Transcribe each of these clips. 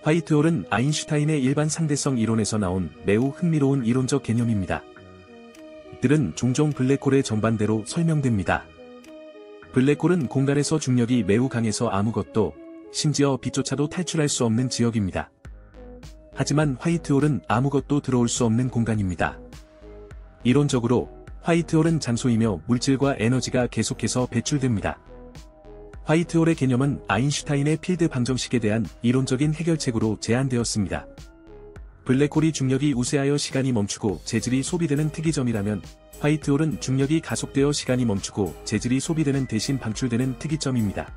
화이트홀은 아인슈타인의 일반 상대성 이론에서 나온 매우 흥미로운 이론적 개념입니다. 이들은 종종 블랙홀의 정반대로 설명됩니다. 블랙홀은 공간에서 중력이 매우 강해서 아무것도, 심지어 빛조차도 탈출할 수 없는 지역입니다. 하지만 화이트홀은 아무것도 들어올 수 없는 공간입니다. 이론적으로 화이트홀은 장소이며 물질과 에너지가 계속해서 배출됩니다. 화이트홀의 개념은 아인슈타인의 필드 방정식에 대한 이론적인 해결책으로 제안되었습니다. 블랙홀이 중력이 우세하여 시간이 멈추고 재질이 소비되는 특이점이라면 화이트홀은 중력이 가속되어 시간이 멈추고 재질이 소비되는 대신 방출되는 특이점입니다.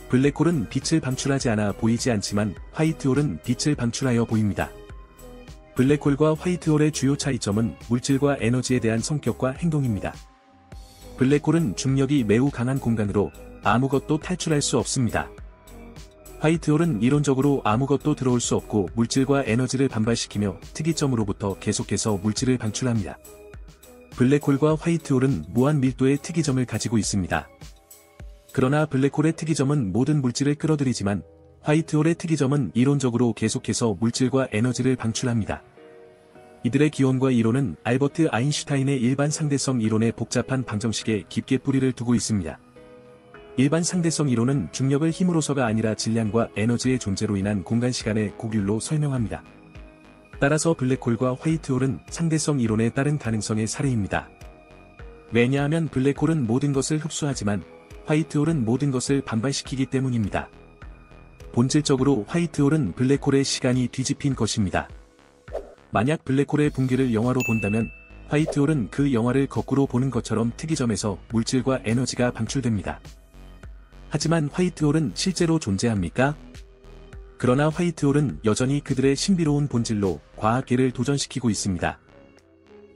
블랙홀은 빛을 방출하지 않아 보이지 않지만 화이트홀은 빛을 방출하여 보입니다. 블랙홀과 화이트홀의 주요 차이점은 물질과 에너지에 대한 성격과 행동입니다. 블랙홀은 중력이 매우 강한 공간으로 아무것도 탈출할 수 없습니다. 화이트홀은 이론적으로 아무것도 들어올 수 없고 물질과 에너지를 반발시키며 특이점으로부터 계속해서 물질을 방출합니다. 블랙홀과 화이트홀은 무한 밀도의 특이점을 가지고 있습니다. 그러나 블랙홀의 특이점은 모든 물질을 끌어들이지만 화이트홀의 특이점은 이론적으로 계속해서 물질과 에너지를 방출합니다. 이들의 기원과 이론은 알버트 아인슈타인의 일반 상대성 이론의 복잡한 방정식에 깊게 뿌리를 두고 있습니다. 일반 상대성 이론은 중력을 힘으로서가 아니라 질량과 에너지의 존재로 인한 공간-시간의 고귤로 설명합니다. 따라서 블랙홀과 화이트홀은 상대성 이론에 따른 가능성의 사례입니다. 왜냐하면 블랙홀은 모든 것을 흡수하지만 화이트홀은 모든 것을 반발시키기 때문입니다. 본질적으로 화이트홀은 블랙홀의 시간이 뒤집힌 것입니다. 만약 블랙홀의 붕괴를 영화로 본다면 화이트홀은 그 영화를 거꾸로 보는 것처럼 특이점에서 물질과 에너지가 방출됩니다. 하지만 화이트홀은 실제로 존재합니까? 그러나 화이트홀은 여전히 그들의 신비로운 본질로 과학계를 도전시키고 있습니다.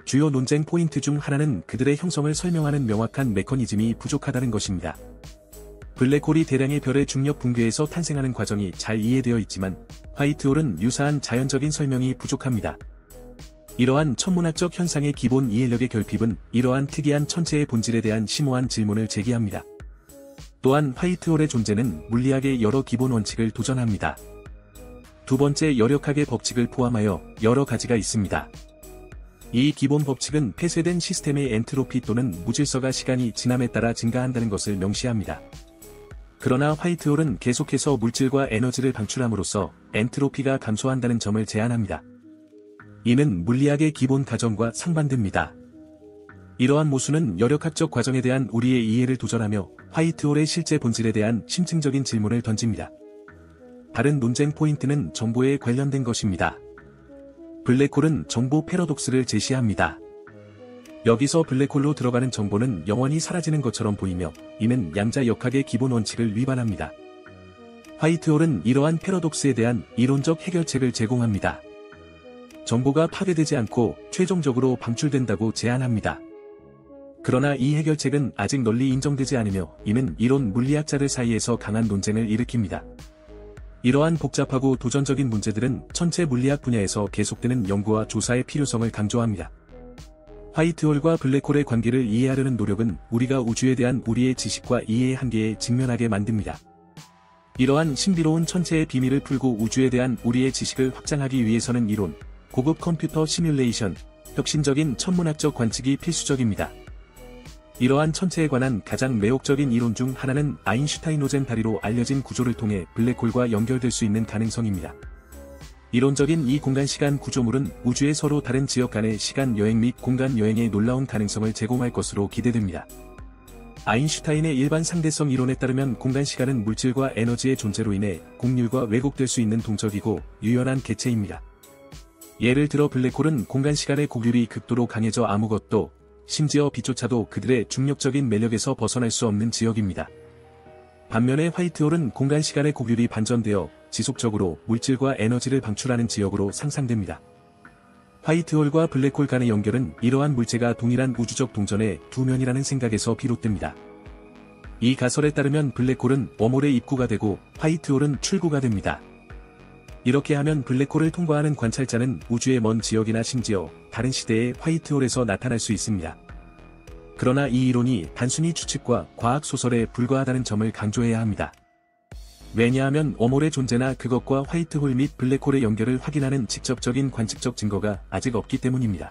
주요 논쟁 포인트 중 하나는 그들의 형성을 설명하는 명확한 메커니즘이 부족하다는 것입니다. 블랙홀이 대량의 별의 중력 붕괴에서 탄생하는 과정이 잘 이해되어 있지만 화이트홀은 유사한 자연적인 설명이 부족합니다. 이러한 천문학적 현상의 기본 이해력의 결핍은 이러한 특이한 천체의 본질에 대한 심오한 질문을 제기합니다. 또한 화이트홀의 존재는 물리학의 여러 기본 원칙을 도전합니다. 두 번째, 여력학의 법칙을 포함하여 여러 가지가 있습니다. 이 기본 법칙은 폐쇄된 시스템의 엔트로피 또는 무질서가 시간이 지남에 따라 증가한다는 것을 명시합니다. 그러나 화이트홀은 계속해서 물질과 에너지를 방출함으로써 엔트로피가 감소한다는 점을 제안합니다. 이는 물리학의 기본 가정과 상반됩니다. 이러한 모순은 여력학적 과정에 대한 우리의 이해를 도전하며 화이트홀의 실제 본질에 대한 심층적인 질문을 던집니다. 다른 논쟁 포인트는 정보에 관련된 것입니다. 블랙홀은 정보 패러독스를 제시합니다. 여기서 블랙홀로 들어가는 정보는 영원히 사라지는 것처럼 보이며 이는 양자 역학의 기본 원칙을 위반합니다. 화이트홀은 이러한 패러독스에 대한 이론적 해결책을 제공합니다. 정보가 파괴되지 않고 최종적으로 방출된다고 제안합니다. 그러나 이 해결책은 아직 널리 인정되지 않으며 이는 이론 물리학자들 사이에서 강한 논쟁을 일으킵니다. 이러한 복잡하고 도전적인 문제들은 천체 물리학 분야에서 계속되는 연구와 조사의 필요성을 강조합니다. 화이트홀과 블랙홀의 관계를 이해하려는 노력은 우리가 우주에 대한 우리의 지식과 이해의 한계에 직면하게 만듭니다. 이러한 신비로운 천체의 비밀을 풀고 우주에 대한 우리의 지식을 확장하기 위해서는 이론, 고급 컴퓨터 시뮬레이션, 혁신적인 천문학적 관측이 필수적입니다. 이러한 천체에 관한 가장 매혹적인 이론 중 하나는 아인슈타인-로젠 다리로 알려진 구조를 통해 블랙홀과 연결될 수 있는 가능성입니다. 이론적인 이 공간-시간 구조물은 우주의 서로 다른 지역 간의 시간 여행 및 공간 여행의 놀라운 가능성을 제공할 것으로 기대됩니다. 아인슈타인의 일반 상대성 이론에 따르면 공간-시간은 물질과 에너지의 존재로 인해 곡률과 왜곡될 수 있는 동적이고 유연한 개체입니다. 예를 들어 블랙홀은 공간-시간의 곡률이 극도로 강해져 아무것도, 심지어 빛조차도 그들의 중력적인 매력에서 벗어날 수 없는 지역입니다. 반면에 화이트홀은 공간-시간의 곡률이 반전되어 지속적으로 물질과 에너지를 방출하는 지역으로 상상됩니다. 화이트홀과 블랙홀 간의 연결은 이러한 물체가 동일한 우주적 동전의 두 면이라는 생각에서 비롯됩니다. 이 가설에 따르면 블랙홀은 웜홀의 입구가 되고 화이트홀은 출구가 됩니다. 이렇게 하면 블랙홀을 통과하는 관찰자는 우주의 먼 지역이나 심지어 다른 시대의 화이트홀에서 나타날 수 있습니다. 그러나 이 이론이 단순히 추측과 과학 소설에 불과하다는 점을 강조해야 합니다. 왜냐하면 웜홀의 존재나 그것과 화이트홀 및 블랙홀의 연결을 확인하는 직접적인 관측적 증거가 아직 없기 때문입니다.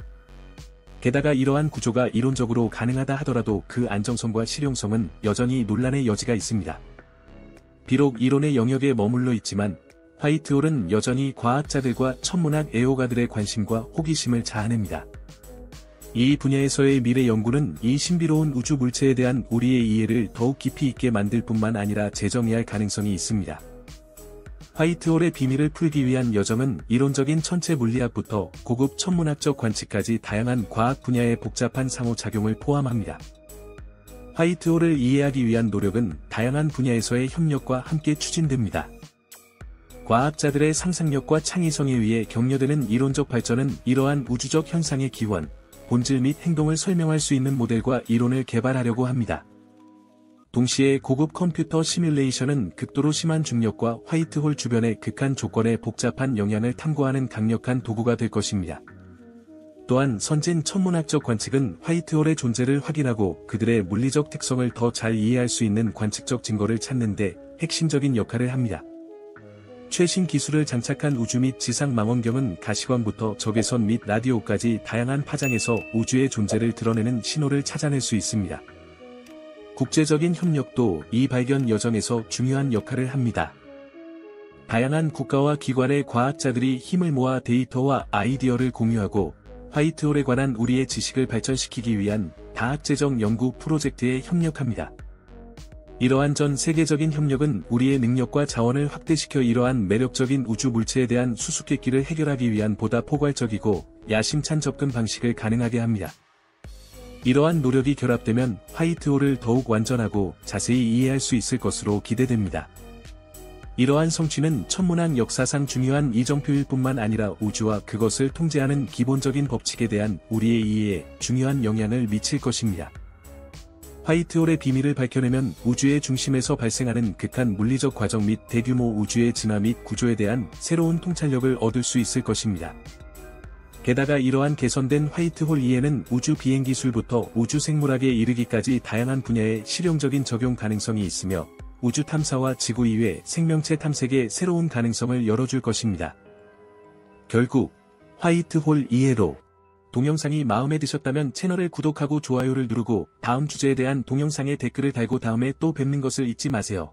게다가 이러한 구조가 이론적으로 가능하다 하더라도 그 안정성과 실용성은 여전히 논란의 여지가 있습니다. 비록 이론의 영역에 머물러 있지만 화이트홀은 여전히 과학자들과 천문학 애호가들의 관심과 호기심을 자아냅니다. 이 분야에서의 미래 연구는 이 신비로운 우주 물체에 대한 우리의 이해를 더욱 깊이 있게 만들 뿐만 아니라 재정의할 가능성이 있습니다. 화이트홀의 비밀을 풀기 위한 여정은 이론적인 천체 물리학부터 고급 천문학적 관측까지 다양한 과학 분야의 복잡한 상호작용을 포함합니다. 화이트홀을 이해하기 위한 노력은 다양한 분야에서의 협력과 함께 추진됩니다. 과학자들의 상상력과 창의성에 의해 격려되는 이론적 발전은 이러한 우주적 현상의 기원, 본질 및 행동을 설명할 수 있는 모델과 이론을 개발하려고 합니다. 동시에 고급 컴퓨터 시뮬레이션은 극도로 심한 중력과 화이트홀 주변의 극한 조건의 복잡한 영향을 탐구하는 강력한 도구가 될 것입니다. 또한 선진 천문학적 관측은 화이트홀의 존재를 확인하고 그들의 물리적 특성을 더 잘 이해할 수 있는 관측적 증거를 찾는 데 핵심적인 역할을 합니다. 최신 기술을 장착한 우주 및 지상 망원경은 가시광부터 적외선 및 라디오까지 다양한 파장에서 우주의 존재를 드러내는 신호를 찾아낼 수 있습니다. 국제적인 협력도 이 발견 여정에서 중요한 역할을 합니다. 다양한 국가와 기관의 과학자들이 힘을 모아 데이터와 아이디어를 공유하고 화이트홀에 관한 우리의 지식을 발전시키기 위한 다학제적 연구 프로젝트에 협력합니다. 이러한 전 세계적인 협력은 우리의 능력과 자원을 확대시켜 이러한 매력적인 우주 물체에 대한 수수께끼를 해결하기 위한 보다 포괄적이고 야심찬 접근 방식을 가능하게 합니다. 이러한 노력이 결합되면 화이트홀을 더욱 완전하고 자세히 이해할 수 있을 것으로 기대됩니다. 이러한 성취는 천문학 역사상 중요한 이정표일 뿐만 아니라 우주와 그것을 통제하는 기본적인 법칙에 대한 우리의 이해에 중요한 영향을 미칠 것입니다. 화이트홀의 비밀을 밝혀내면 우주의 중심에서 발생하는 극한 물리적 과정 및 대규모 우주의 진화 및 구조에 대한 새로운 통찰력을 얻을 수 있을 것입니다. 게다가 이러한 개선된 화이트홀 이해는 우주 비행 기술부터 우주 생물학에 이르기까지 다양한 분야의 실용적인 적용 가능성이 있으며 우주 탐사와 지구 이외 생명체 탐색의 새로운 가능성을 열어줄 것입니다. 결국 화이트홀 이해로 동영상이 마음에 드셨다면 채널을 구독하고 좋아요를 누르고 다음 주제에 대한 동영상에 댓글을 달고 다음에 또 뵙는 것을 잊지 마세요.